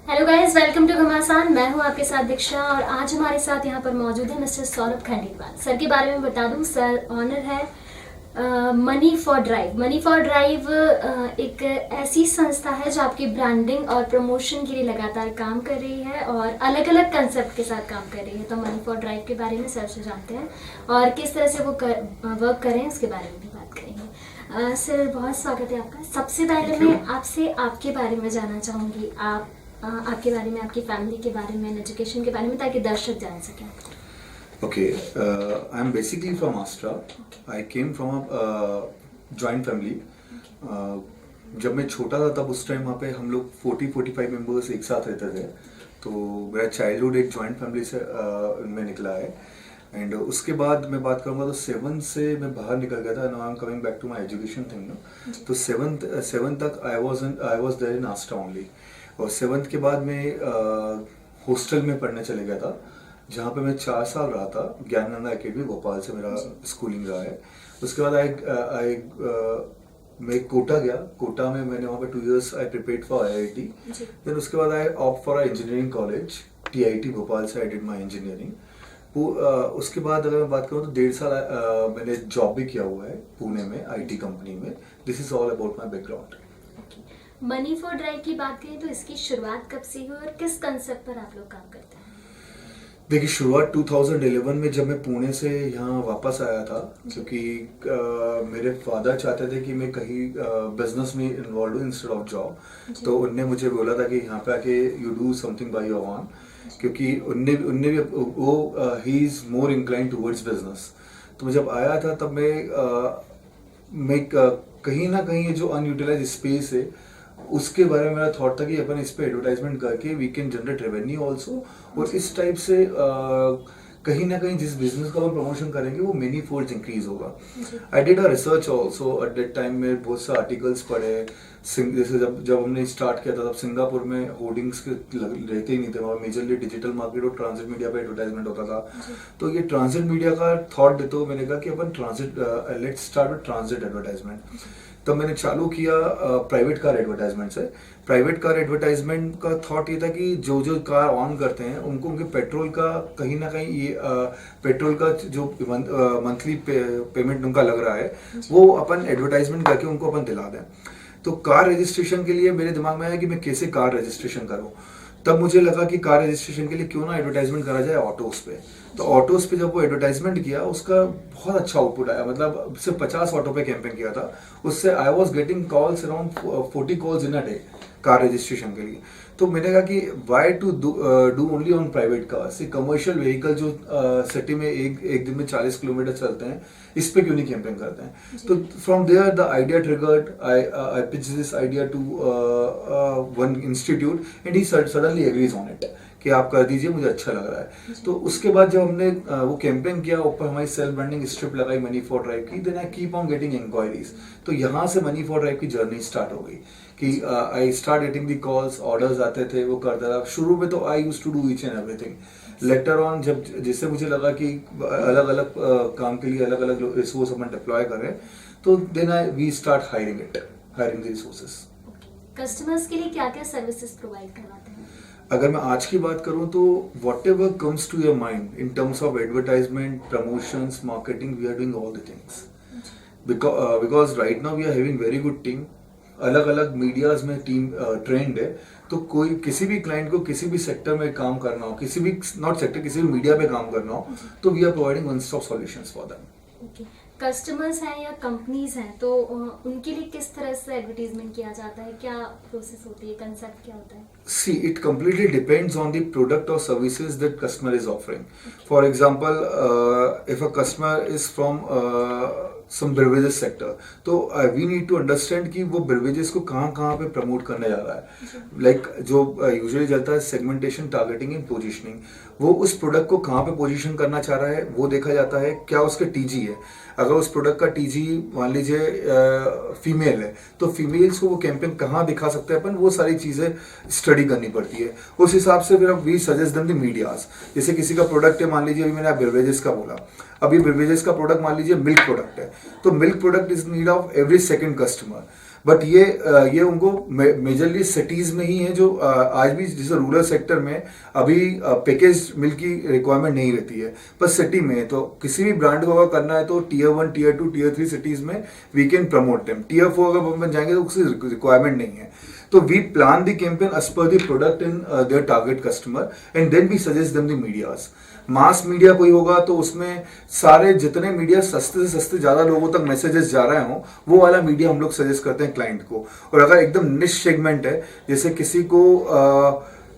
Hello guys, welcome to घमासान। मैं हूं आपके साथ दीक्षा और आज हमारे साथ यहां पर मौजूद है मिस्टर सौरभ खंडेलवाल। सर के बारे में बता दूं, सर ऑनर है money for drive. Money for drive एक ऐसी संस्था है जो आपकी ब्रांडिंग और प्रमोशन के लिए लगातार काम कर रही है और अलग अलग कंसेप्ट के साथ काम कर रही है। तो मनी फॉर ड्राइव के बारे में सर से जानते हैं और किस तरह से वो वर्क कर रहे हैं उसके बारे में भी बात करेंगे। सर बहुत स्वागत है आपका। सबसे पहले मैं आपसे आपके बारे में जानना चाहूँगी, आपके बारे में, आपकी फैमिली के बारे में, एजुकेशन के बारे में, ताकि दर्शक जान सकें। Okay, I am basically from Astra. I came from a joint family. जब मैं छोटा था तब उस टाइम वहाँ पे हम लोग 40-45 मेंबर्स एक साथ रहते थे। तो मेरा चाइल्डहुड एक जॉइंट फैमिली से में निकला है। एंड उसके बाद मैं बात करूँगा तो 7 से मैं बाहर निकल गया था। Now I am coming back to my education thing ना। तो 7 तक I was there in Astra only. और 7th के बाद मैं हॉस्टल में पढ़ने चले गया था, जहाँ पे मैं 4 साल रहा था। ज्ञाननंदा एकेडमी भोपाल से मेरा स्कूलिंग रहा है। उसके बाद मैं कोटा गया। कोटा में मैंने वहाँ पे 2 years I prepared for IIT। Then उसके बाद I opt for engineering college TIT Bhopal से। I did my engineering. उसके बाद अगर मैं बात करूँ तो 1.5 साल मैंने जॉब भी किया हुआ है पुणे में IT कंपनी में। This is all about my background. Money for drive की बात करें तो इसकी शुरुआत कब से हुई और किस कंसेप्ट पर आप लोग काम करते हैं? देखिए, शुरुआत 2011 में जब मैं पुणे से यहाँ वापस आया था, क्योंकि मेरे फादर चाहते थे कि मैं कहीं बिजनेस में इन्वॉल्व हूँ इंस्टेड ऑफ जॉब। तो उनने मुझे बोला था कि यहाँ पे आके you do something by your own, क्योंकि उनने भी वो he is more incline towards business. तो मैं जब आया था तब मैं कहीं ना कहीं ये जो अनयूटिलाइज स्पेस है उसके बारे में मेरा थॉट था कि अपन इस पे एडवर्टाइजमेंट करके we can generate revenue also. और इस टाइप से कहीं ना कहीं जिस बिजनेस का हम प्रमोशन करेंगे वो मेनी फोल्ड इंक्रीज होगा। I did a research also at that time में। बहुत से आर्टिकल्स पढ़े। जैसे जब हमने स्टार्ट किया था तब सिंगापुर में होर्डिंग्स के रहते ही नहीं थे। वहाँ मेजरली डिजिटल मार्केट और ट्रांजिट मीडिया पे एडवर्टाइजमेंट होता था। तो ये ट्रांजिट मीडिया का थॉट देते हुए मैंने कहा कि अपन let's start with transit advertisement. तब मैंने चालू किया प्राइवेट कार एडवर्टाइजमेंट से। प्राइवेट कार एडवर्टाइजमेंट का थॉट ये था कि जो कार ऑन करते हैं उनको उनके पेट्रोल का कहीं ना कहीं ये पेट्रोल का जो मंथली पेमेंट उनका लग रहा है वो अपन एडवर्टाइजमेंट करके उनको अपन दिला दें। तो कार रजिस्ट्रेशन के लिए मेरे दिमाग में आया कि मैं कैसे कार रजिस्ट्रेशन करूं। तब मुझे लगा कि कार रजिस्ट्रेशन के लिए क्यों ना एडवर्टाइजमेंट करा जाए ऑटोस पे। तो ऑटोस पे जब वो एडवर्टाइजमेंट किया उसका बहुत अच्छा आउटपुट आया। मतलब सिर्फ 50 ऑटो पे कैंपेन किया था, उससे I was getting calls around 40 calls in a day car registration के लिए। तो मैंने कहा कि why to do only on private cars. Commercial vehicle जो सिटी में एक दिन में 40 किलोमीटर चलते हैं, इस पे क्यों नहीं कैंपेन करते हैं। तो from there the idea triggered. I pitch this idea to one institute and he suddenly agrees on it कि आप कर दीजिए, मुझे अच्छा लग रहा है। तो उसके बाद जब हमने वो कैंपेन किया, ऊपर हमारी सेल्फ ब्रांडिंग स्ट्रिप लगाई मनी फॉर ड्राइव की, then I keep on getting enquiries. तो यहाँ से मनी फॉर ड्राइव की जर्नी स्टार्ट हो गई कि I start getting the calls, orders आते थे, वो करता रहा। शुरू में तो I used to do each and everything. Later on जब जिससे मुझे लगा कि अलग अलग काम के लिए अलग अलग रिसोर्स अपन डिप्लॉय करें, तो then we start hiring the resources. Customers के लिए क्या क्या सर्विसेज प्रोवाइड करवाते हैं? अगर मैं आज की बात करूं तो whatever comes to your mind in terms of advertisement, promotions, marketing, we are doing all the things. Because right now we are having very good team. अलग अलग मीडियाज में टीम ट्रेंड है। तो कोई किसी भी क्लाइंट को किसी भी सेक्टर में काम करना हो, किसी भी नॉट सेक्टर किसी भी मीडिया पे काम करना हो, तो we are providing one stop solutions for them. Customers हैं या कंपनीज हैं तो उनके लिए किस तरह से एडवर्टीजमेंट किया जाता है? क्या प्रोसेस होती है? कंसेप्ट क्या होता है? See, it completely depends on the product or services that customer is offering. For example, if a customer is from some beverages sector, तो we need to understand कि वो beverages को कहाँ पे प्रमोट करने जा रहा है। Like जो यूजुअली चलता है सेगमेंटेशन, टारगेटिंग एंड पोजीशनिंग। वो उस प्रोडक्ट को कहाँ पे पोजीशन करना चाह रहा है वो देखा जाता है। क्या उसके टीजी है? अगर उस प्रोडक्ट का टीजी मान लीजिए फीमेल है, तो फीमेल्स को वो कैंपेन कहाँ दिखा सकते हैं अपन, वो सारी चीजें स्टडी करनी पड़ती है। उस हिसाब से फिर we suggest them the medias. जैसे किसी का प्रोडक्ट है, मान लीजिए अभी मैंने बेवरेजेस का बोला, अभी बेवरेजेस का प्रोडक्ट मान लीजिए मिल्क प्रोडक्ट है, तो milk product is need of every second customer. But ये उनको मेजरली सिटीज में ही है, जो आज भी जैसे रूरल सेक्टर में अभी पैकेज मिल्क की रिक्वायरमेंट नहीं रहती है, पर सिटी में तो किसी भी ब्रांड को अगर करना है तो टियर 1, टियर 2, टियर 3 सिटीज में we can promote them. Tier 4 अगर बन जाएंगे तो उसकी रिक्वायरमेंट नहीं है। तो we plan the campaign as per the product in their target customer and then we suggest them the medias. Mass media कोई होगा तो उसमें सारे जितने मीडिया सस्ते से सस्ते ज्यादा लोगों तक मैसेजेस जा रहे हो वो वाला मीडिया हम लोग सजेस्ट करते हैं क्लाइंट को। और अगर एकदम निश सेगमेंट है, जैसे किसी को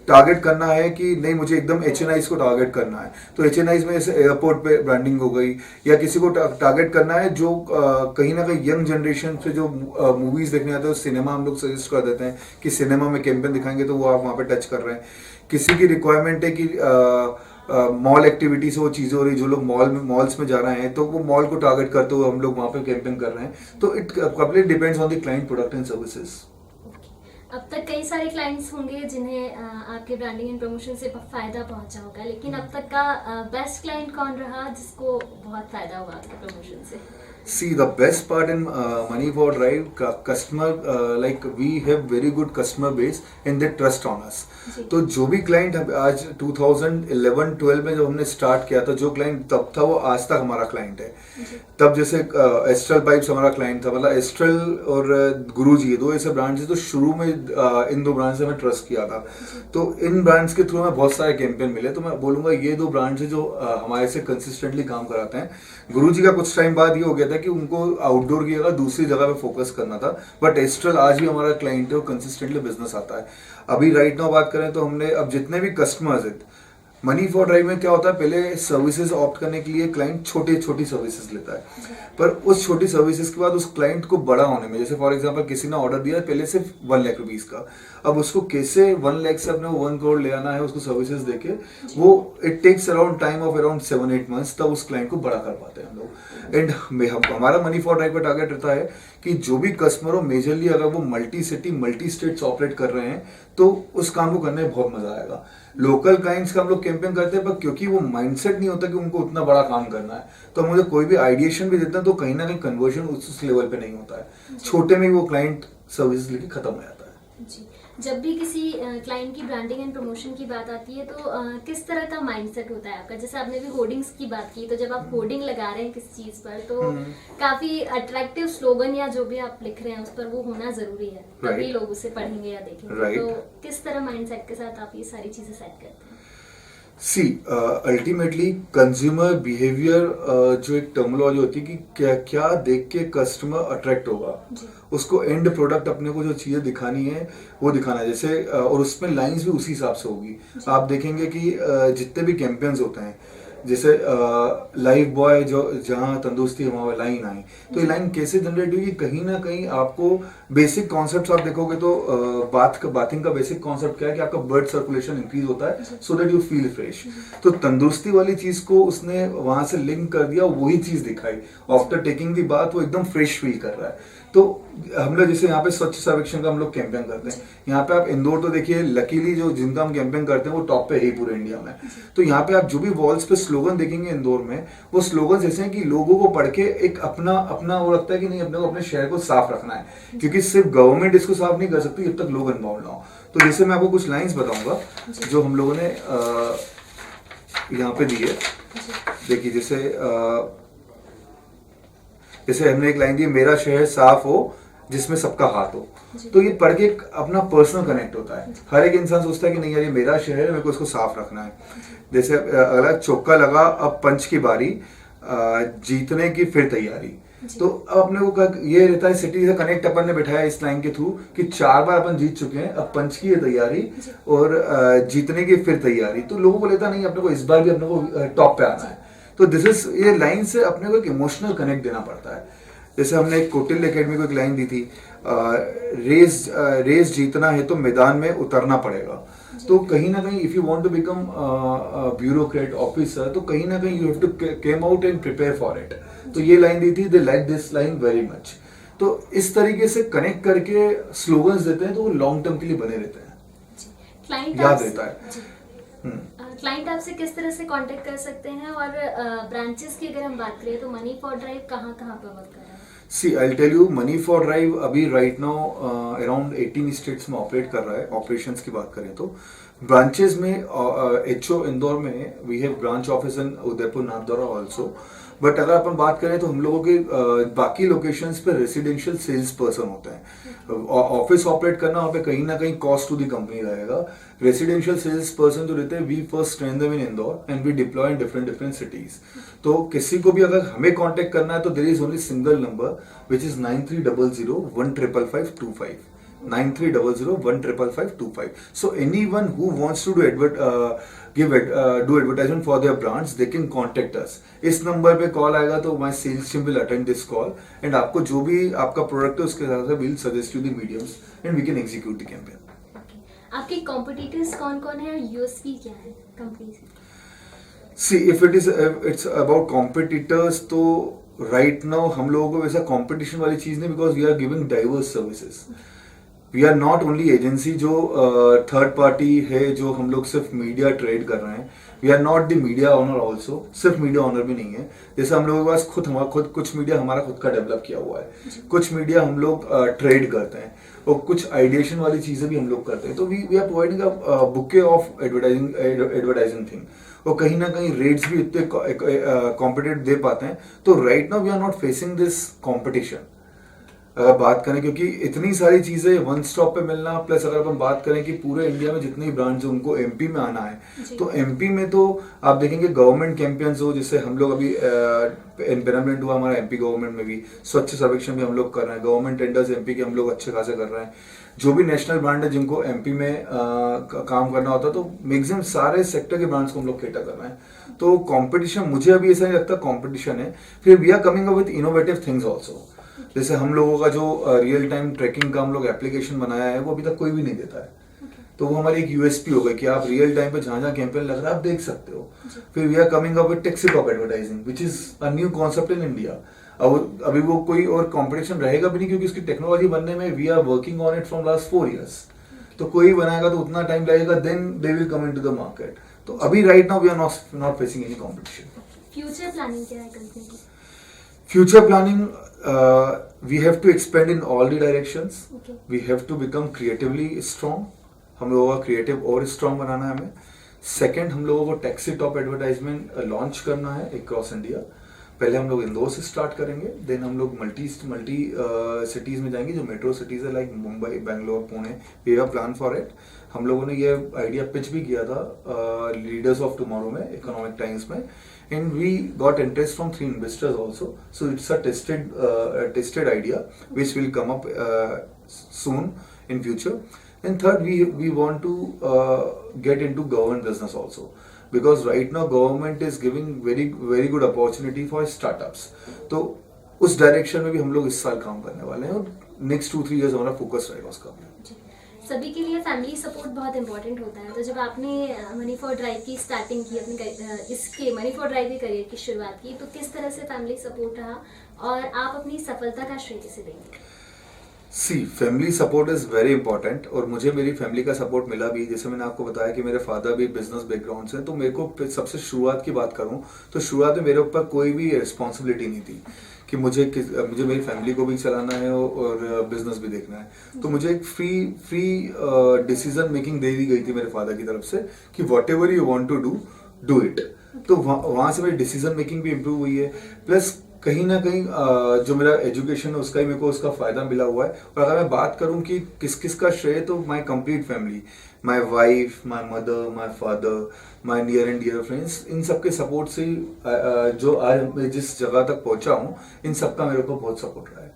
टारगेट करना है कि नहीं मुझे एकदम HNIs को टारगेट करना है, तो HNIs में जैसे एयरपोर्ट पे ब्रांडिंग हो गई, या किसी को टारगेट करना है जो कहीं ना कहीं यंग जनरेशन से जो मूवीज देखने आते हैं, सिनेमा हम लोग सजेस्ट कर देते हैं कि सिनेमा में कैंपेन दिखाएंगे तो वो आप वहाँ पे टच कर रहे हैं। किसी की रिक्वायरमेंट है कि मॉल एक्टिविटी से वो चीजें हो रही, जो लोग मॉल्स में जा रहे हैं तो वो मॉल को टारगेट करते हुए हम लोग वहाँ पे कैंपेन कर रहे हैं। तो it complete depends on the client product and services. अब तक कई सारे क्लाइंट्स होंगे जिन्हें आपके ब्रांडिंग एंड प्रमोशन से फायदा पहुंचा होगा, लेकिन अब तक का बेस्ट क्लाइंट कौन रहा जिसको बहुत फायदा हुआ आपके प्रमोशन से? See, the best part in Money for Drive, customer like we have very good customer base and they trust on us. तो जो भी क्लाइंट आज 2011-12 में जब हमने स्टार्ट किया था, जो क्लाइंट तब था वो आज तक हमारा क्लाइंट है। तब जैसे एस्ट्रल पाइप्स हमारा क्लाइंट था, मतलब एस्ट्रल और गुरुजी, दो ऐसे ब्रांड्स तो शुरू में इन दो ब्रांड से हमें ट्रस्ट किया था। तो इन ब्रांड्स के थ्रू हमें बहुत सारे कैंपेन मिले। तो मैं बोलूंगा ये दो ब्रांड्स है जो हमारे से कंसिस्टेंटली काम कराते हैं। गुरुजी का कुछ टाइम बाद ये हो गया था कि उनको आउटडोर की जगह दूसरी जगह पे फोकस करना था, बट एस्ट्रल आज भी हमारा क्लाइंट है और कंसिस्टेंटली बिजनेस आता है। अभी राइट नाउ बात करें तो हमने अब जितने भी कस्टमर्स हैं, मनी फॉर ड्राइव में क्या होता है, पहले सर्विसेज ऑप्ट करने के लिए क्लाइंट छोटी सर्विसेज लेता है, पर उस छोटी सर्विसेज के बाद उस क्लाइंट को बड़ा होने में, जैसे फॉर एग्जांपल किसी ने ऑर्डर दिया पहले सिर्फ 1 लाख रुपीस का, अब उसको कैसे 1 लाख से अपने 1 करोड़ ले आना है उसको सर्विसेज देके, वो it takes around time of around 7-8 months, तब उस क्लाइंट को बड़ा कर पाते हैं हम लोग। एंड हमारा मनी फॉर ड्राइव का टारगेट रहता है कि जो भी कस्टमर हो, मेजरली अगर वो multi city multi states operate कर रहे हैं तो उस काम को करने में बहुत मजा आएगा। लोकल क्लाइंट्स का हम लोग कैंपेन करते हैं, पर क्योंकि वो माइंडसेट नहीं होता कि उनको उतना बड़ा काम करना है, तो मुझे कोई भी आइडिएशन भी देते हैं तो कहीं ना कहीं कन्वर्जन उस लेवल पे नहीं होता है। छोटे में वो क्लाइंट सर्विस लेके खत्म हो जाता है। जी, जब भी किसी क्लाइंट की ब्रांडिंग एंड प्रमोशन की बात आती है तो किस तरह का माइंडसेट होता है आपका? जैसे आपने भी होर्डिंग्स की बात की, तो जब आप होर्डिंग लगा रहे हैं किसी चीज पर तो काफी अट्रैक्टिव स्लोगन या जो भी आप लिख रहे हैं उस पर वो होना जरूरी है, तभी लोग उसे पढ़ेंगे या देखेंगे। तो किस तरह माइंडसेट के साथ आप ये सारी चीजें सेट करते हैं? सी अल्टीमेटली कंज्यूमर बिहेवियर जो एक टर्मिनोलॉजी होती है कि क्या क्या देख के कस्टमर अट्रैक्ट होगा, उसको एंड प्रोडक्ट अपने को जो चीजें दिखानी है वो दिखाना है। जैसे और उसमें लाइंस भी उसी हिसाब से होगी। आप देखेंगे कि जितने भी कैंपेन्स होते हैं, जैसे लाइफ बॉय जो जहाँ तंदुरुस्ती हमारा लाइन आई, तो ये लाइन कैसे जनरेट हुई? कहीं ना कहीं आपको बेसिक कॉन्सेप्ट्स आप देखोगे तो बाथिंग का बेसिक कॉन्सेप्ट क्या है कि आपका ब्लड सर्कुलेशन इंक्रीज होता है so that you feel fresh. तो तंदुरुस्ती वाली चीज को उसने वहां से लिंक कर दिया, वही चीज दिखाई। आफ्टर टेकिंग दी बात वो एकदम फ्रेश फील कर रहा है। तो हम लोग जैसे यहाँ पे स्वच्छ सर्वेक्षण का हम लोग कैंपेन करते हैं, यहाँ पे आप इंदौर तो देखिए, लकीली जो जिनका हम कैंपेन करते हैं वो टॉप पे है ही पूरे इंडिया में। तो यहाँ पे आप जो भी वॉल्स पे स्लोगन देखेंगे इंदौर में, वो स्लोगन ऐसे हैं कि लोगों को पढ़ के एक अपना वो लगता है कि नहीं, अपने को अपने शहर को साफ रखना है, क्योंकि सिर्फ गवर्नमेंट इसको साफ नहीं कर सकती जब तक लोग इन्वॉल्व ना हो। तो जैसे मैं आपको कुछ लाइन्स बताऊंगा जो हम लोगों ने यहाँ पे दी है। देखिए जैसे हमने एक लाइन दी, मेरा शहर साफ हो जिसमें सबका हाथ हो। तो ये पढ़ के अपना पर्सनल कनेक्ट होता है। हर एक इंसान सोचता है कि नहीं यार ये मेरा शहर है, मेरे को इसको साफ रखना है। जैसे अगला चौका लगा, अब पंच की बारी, जीतने की फिर तैयारी। तो अब अपने को ये रहता है, सिटी से कनेक्ट अपन ने बैठाया इस लाइन के थ्रू कि 4 बार अपन जीत चुके हैं, अब पंच की तैयारी और जीतने की फिर तैयारी। तो लोगों को लेता नहीं अपने को इस बार भी अपने को टॉप पे आना है। तो ये लाइन से अपने को एक इमोशनल कनेक्ट देना पड़ता है। जैसे हमने एक कौटिल्य एकेडमी को एक लाइन दी थी, रेस जीतना है तो मैदान में उतरना पड़ेगा। तो कहीं ना कहीं if you want to become bureaucrat officer, तो कहीं ना कहीं you have to came out and prepare for it. तो ये लाइन दी थी, they like this line very much. तो इस तरीके से कनेक्ट करके स्लोगन्स देते हैं तो वो लॉन्ग टर्म के लिए बने रहते हैं, याद रहता है। क्लाइंट आपसे किस तरह से कांटेक्ट कर सकते हैं? और ब्रांचेस की अगर हम बात करें तो मनी फॉर ड्राइव कहाँ पे वर्क कर रहा है? See I tell you, money for drive अभी राइट नाउ अराउंड 18 स्टेट्स में ऑपरेट कर रहा है। ऑपरेशंस की बात करें तो ब्रांचेस में एचओ इंदौर में we have branch office in Udaipur Nathdwara also. But अगर अपन बात करें तो हम लोगों के बाकी लोकेशंस पे रेसिडेंशियल सेल्स पर्सन होते हैं। ऑफिस ऑपरेट करना वहाँ पे कहीं ना कहीं कॉस्ट टू द कंपनी रहेगा। रेसिडेंशियल सेल्स पर्सन जो रहते हैं we first train them in Indore and we deploy in different cities. तो किसी को भी अगर हमें कांटेक्ट करना है तो there is only single number which is 9300155525 9300155525. So anyone who wants to do advertisement for their brands, they can contact us. इस नंबर पे कॉल आएगा तो my sales team will attend this call and आपको जो भी आपका product है उसके हिसाब से we'll suggest you the mediums and we can execute the campaign. आपके कॉम्पिटिटर्स कौन कौन है और यूएसपी क्या है कंपनी से? See, if it's about competitors तो right now हम लोगों को वैसा competition वाली चीज नहीं, because we are giving diverse services. We are not only agency जो थर्ड पार्टी है जो हम लोग सिर्फ मीडिया ट्रेड कर रहे हैं। We are not the media owner also, सिर्फ मीडिया ऑनर भी नहीं है। जैसे हम लोगों के पास खुद कुछ मीडिया हमारा खुद का डेवलप किया हुआ है, कुछ मीडिया हम लोग ट्रेड करते हैं और कुछ आइडिएशन वाली चीजें भी हम लोग करते हैं। तो we are providing a bouquet of advertising thing और कहीं ना कहीं रेट्स भी इतने कॉम्पिटेटिव दे पाते हैं। तो right now we are not facing this competition अगर बात करें, क्योंकि इतनी सारी चीजें वन स्टॉप पे मिलना। प्लस अगर हम बात करें कि पूरे इंडिया में जितनी ब्रांड्स हैं उनको एमपी में आना है तो एमपी में तो आप देखेंगे गवर्नमेंट कैंपेन्स हो, जिससे हम लोग अभी इम्पेनमेंट हुआ हमारा एमपी गवर्नमेंट में भी, स्वच्छ सर्वेक्षण भी हम लोग कर रहे हैं, गवर्नमेंट टेंडर्स एमपी के हम लोग अच्छे खासे कर रहे हैं। जो भी नेशनल ब्रांड है जिनको एमपी में काम करना होता है तो मैक्सिमम सारे सेक्टर के ब्रांड्स को हम लोग केटर कर रहे हैं। तो कंपटीशन मुझे अभी ऐसा नहीं लगता कंपटीशन है। फिर we are coming up with innovative things also. जैसे हम लोगों का जो रियल टाइम ट्रैकिंग का हम लोग एप्लीकेशन बनाया है वो अभी तक कोई भी नहीं देता है। तो वो हमारी एक यूएसपी हो गई कि आप रियल टाइम पे जहां जहां कैंपेन लग रहा है आप देख सकते हो। फिर we are coming up with taxi top advertising which is a new concept in India. अब अभी वो कोई और कंपटीशन रहेगा भी नहीं, क्योंकि उसकी टेक्नोलॉजी बनने में we are working on it from last 4 years। तो कोई बनाएगा तो उतना टाइम लगेगा, then they will come into the market. तो अभी right now we are not facing any competition. Future planning क्या है कंपनी की? Future planning, we have to expand in all the directions. Okay. We have to become creatively strong. हम लोगों का creative और strong बनाना है हमें। सेकंड, हम लोगों को टैक्सी टॉप एडवर्टाइजमेंट लॉन्च करना है अक्रॉस इंडिया। पहले हम लोग इंदौर से स्टार्ट करेंगे, देन हम लोग मल्टी सिटीज में जाएंगे जो मेट्रो सिटीज है like Mumbai, Bangalore, Pune. We have plan for it. हम लोगों ने ये आइडिया पिच भी किया था लीडर्स ऑफ टुमारो में, इकोनॉमिक टाइम्स में, and we got interest from 3 investors also. So it's a tested idea which will come up soon in future. And third, we want to get into government business also, because right now government is giving very good opportunity for startups. तो उस direction में भी हम लोग इस साल काम करने वाले हैं और नेक्स्ट 2-3 years हमारा फोकस रहेगा उसका। सभी के लिए फैमिली सपोर्ट बहुत इंपॉर्टेंट होता है। तो जब आपने मनी फॉर ड्राइव की स्टार्टिंग की, अपने इसके मनी फॉर ड्राइव के करियर की शुरुआत की, तो किस तरह से फैमिली सपोर्ट रहा और आप अपनी सफलता का श्रेय किसे देंगे? See, family support is very important और मुझे मेरी फैमिली का सपोर्ट मिला भी। जैसे मैंने आपको बताया कि मेरे फादर भी बिजनेस बैकग्राउंड से, तो मेरे को सबसे शुरुआत की बात करूं तो शुरुआत में मेरे ऊपर कोई भी रिस्पॉन्सिबिलिटी नहीं थी कि मुझे मेरी फैमिली को भी चलाना है और बिजनेस भी देखना है। तो मुझे एक फ्री डिसीजन मेकिंग दे दी गई थी मेरे फादर की तरफ से कि whatever you want to do it. तो वहां से मेरी डिसीजन मेकिंग भी इम्प्रूव हुई है। प्लस कहीं ना कहीं जो मेरा एजुकेशन है उसका ही मेरे को उसका फायदा मिला हुआ है। और अगर मैं बात करूं कि किस किस का श्रेय, तो my complete family, my wife, my mother, my father, my near and dear friends, इन सबके सपोर्ट से जो आज मैं जिस जगह तक पहुंचा हूं, इन सबका मेरे को बहुत सपोर्ट रहा है।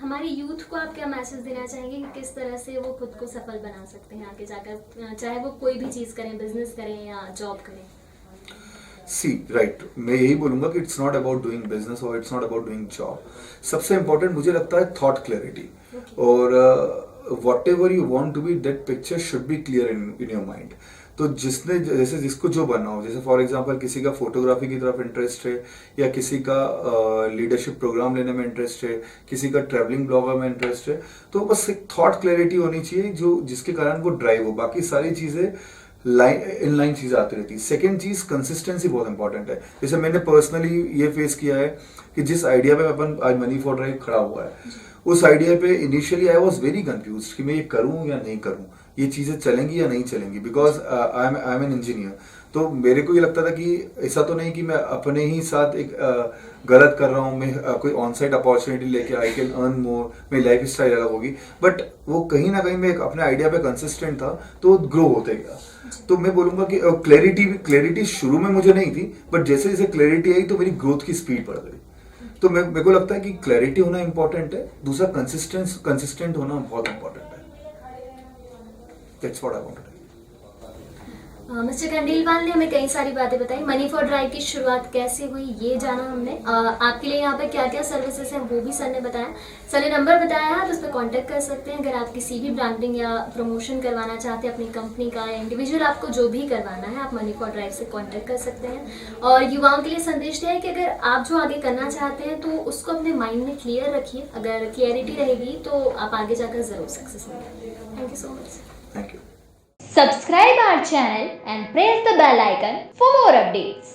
हमारे यूथ को आप क्या मैसेज देना चाहेंगे कि किस तरह से वो खुद को सफल बना सकते हैं आगे जाकर, चाहे वो कोई भी चीज करें, बिजनेस करें या जॉब करें? सी राइट, मैं यही बोलूंगा कि it's not about doing business और it's not about doing job. सबसे इंपॉर्टेंट मुझे लगता है थॉट क्लैरिटी। और whatever you want to be, that picture should be clear in your mind. तो जैसे जिसको जो बनना हो, जैसे फॉर एग्जांपल किसी का फोटोग्राफी की तरफ इंटरेस्ट है, या किसी का लीडरशिप प्रोग्राम लेने में इंटरेस्ट है, किसी का ट्रैवलिंग ब्लॉगर में इंटरेस्ट है, तो बस एक थॉट क्लैरिटी होनी चाहिए जो जिसके कारण वो ड्राइव हो। बाकी सारी चीजें इन लाइन चीज़ें आती रहती है। सेकेंड चीज़ कंसिस्टेंसी बहुत इंपॉर्टेंट है। जैसे मैंने पर्सनली ये फेस किया है कि जिस आइडिया पे अपन आज मनी फॉर ड्राइव खड़ा हुआ है, उस आइडिया पे initially I was very confuse कि मैं ये करूँ या नहीं करूँ, ये चीज़ें चलेंगी या नहीं चलेंगी, because I am an engineer. तो मेरे को ये लगता था कि ऐसा तो नहीं कि मैं अपने ही साथ एक गलत कर रहा हूँ, मैं कोई ऑन साइट अपॉर्चुनिटी लेके आई कैन अर्न मोर, मेरी लाइफ स्टाइल अलग होगी, बट वो कहीं ना कहीं मैं एक अपने आइडिया पे कंसिस्टेंट था तो ग्रो होते गया। तो मैं बोलूंगा कि क्लैरिटी शुरू में मुझे नहीं थी, बट जैसे जैसे क्लैरिटी आई तो मेरी ग्रोथ की स्पीड बढ़ गई। तो मेरे को लगता है कि क्लैरिटी होना इंपॉर्टेंट है, दूसरा कंसिस्टेंट होना बहुत इंपॉर्टेंट है। That's what I wanted. Mister Khandelwal ने हमें कई सारी बातें बताई। मनी फॉर ड्राइव की शुरुआत कैसे हुई ये जाना हमने। आपके लिए यहाँ पे क्या क्या सर्विसेज हैं वो भी सर ने बताया। सर ने नंबर बताया, आप उस पर कॉन्टैक्ट कर सकते हैं अगर आप किसी भी ब्रांडिंग या प्रमोशन करवाना चाहते हैं अपनी कंपनी का या इंडिविजुअल आपको जो भी करवाना है, आप मनी फॉर ड्राइव से कॉन्टैक्ट कर सकते हैं। और युवाओं के लिए संदेश दिया है कि अगर आप जो आगे करना चाहते हैं तो उसको अपने माइंड में क्लियर रखिए। अगर क्लियरिटी रहेगी तो आप आगे जाकर जरूर सक्सेस मिलेंगे। Thank you so much. Thank you. Subscribe our channel and press the bell icon for more updates.